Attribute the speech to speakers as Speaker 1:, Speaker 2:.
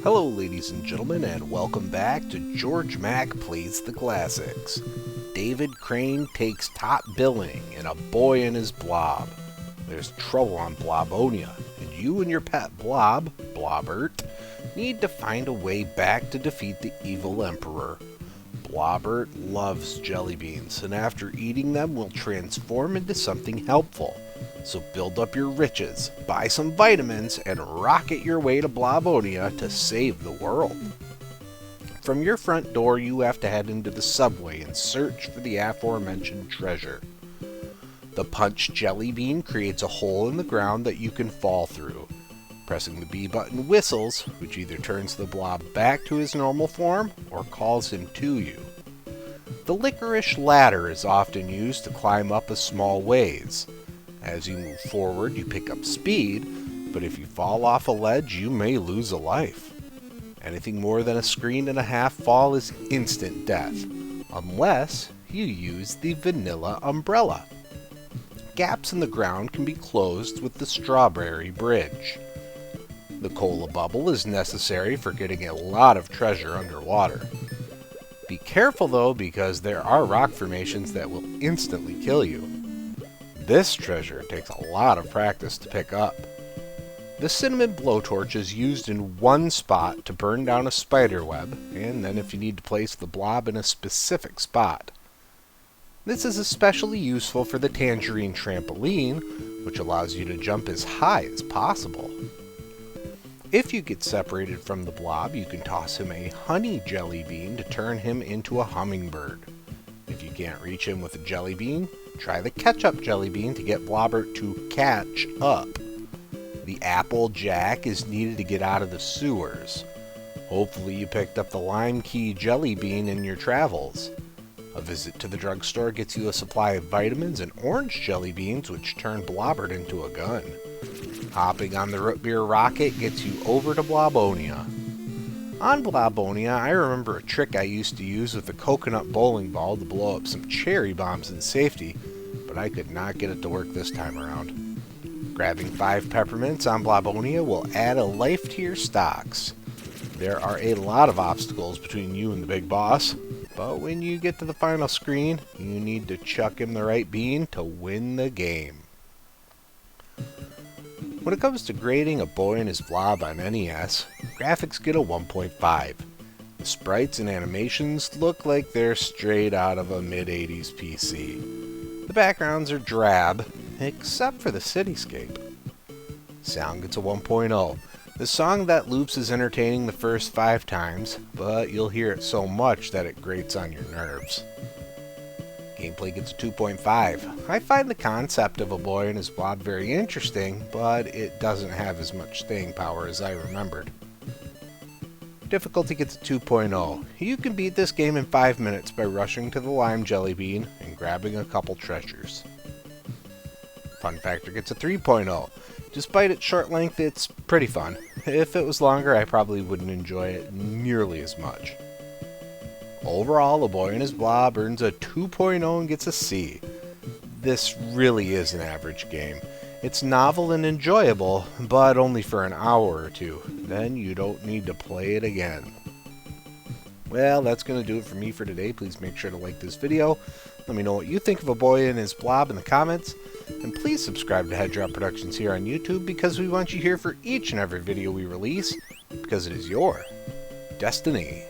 Speaker 1: Hello ladies and gentlemen, and welcome back to Georg Mack Plays the Classics. David Crane takes top billing in A Boy and His Blob. There's trouble on Blobonia, and you and your pet Blob, Blobbert, need to find a way back to defeat the evil Emperor. Blobbert loves jelly beans, and after eating them will transform into something helpful. So build up your riches, buy some vitamins, and rocket your way to Blobonia to save the world. From your front door, you have to head into the subway and search for the aforementioned treasure. The punch jelly bean creates a hole in the ground that you can fall through. Pressing the B button whistles, which either turns the blob back to his normal form or calls him to you. The licorice ladder is often used to climb up a small ways. As you move forward, you pick up speed, but if you fall off a ledge, you may lose a life. Anything more than a screen and a half fall is instant death, unless you use the vanilla umbrella. Gaps in the ground can be closed with the strawberry bridge. The cola bubble is necessary for getting a lot of treasure underwater. Be careful though, because there are rock formations that will instantly kill you. This treasure takes a lot of practice to pick up. The cinnamon blowtorch is used in one spot to burn down a spider web, and then if you need to place the blob in a specific spot. This is especially useful for the tangerine trampoline, which allows you to jump as high as possible. If you get separated from the blob, you can toss him a honey jelly bean to turn him into a hummingbird. If you can't reach him with a jelly bean, try the ketchup jelly bean to get Blobbert to catch up. The apple jack is needed to get out of the sewers. Hopefully you picked up the lime key jelly bean in your travels. A visit to the drugstore gets you a supply of vitamins and orange jelly beans, which turn Blobbert into a gun. Hopping on the root beer rocket gets you over to Blobonia. On Blobonia, I remember a trick I used to use with a coconut bowling ball to blow up some cherry bombs in safety, but I could not get it to work this time around. Grabbing 5 peppermints on Blobonia will add a life to your stocks. There are a lot of obstacles between you and the big boss, but when you get to the final screen, you need to chuck him the right bean to win the game. When it comes to grading A Boy and His Blob on NES, graphics get a 1.5. The sprites and animations look like they're straight out of a mid-80s PC. The backgrounds are drab, except for the cityscape. Sound gets a 1.0. The song that loops is entertaining the first 5 times, but you'll hear it so much that it grates on your nerves. Gameplay gets a 2.5. I find the concept of A Boy and His Blob very interesting, but it doesn't have as much staying power as I remembered. Difficulty gets a 2.0. You can beat this game in 5 minutes by rushing to the lime jelly bean and grabbing a couple treasures. Fun factor gets a 3.0. Despite its short length, it's pretty fun. If it was longer, I probably wouldn't enjoy it nearly as much. Overall, A Boy and His Blob earns a 2.0 and gets a C. This really is an average game. It's novel and enjoyable, but only for an hour or two. Then you don't need to play it again. Well, that's going to do it for me for today. Please make sure to like this video. Let me know what you think of A Boy and His Blob in the comments. And please subscribe to Head Drop Productions here on YouTube, because we want you here for each and every video we release, because it is your destiny.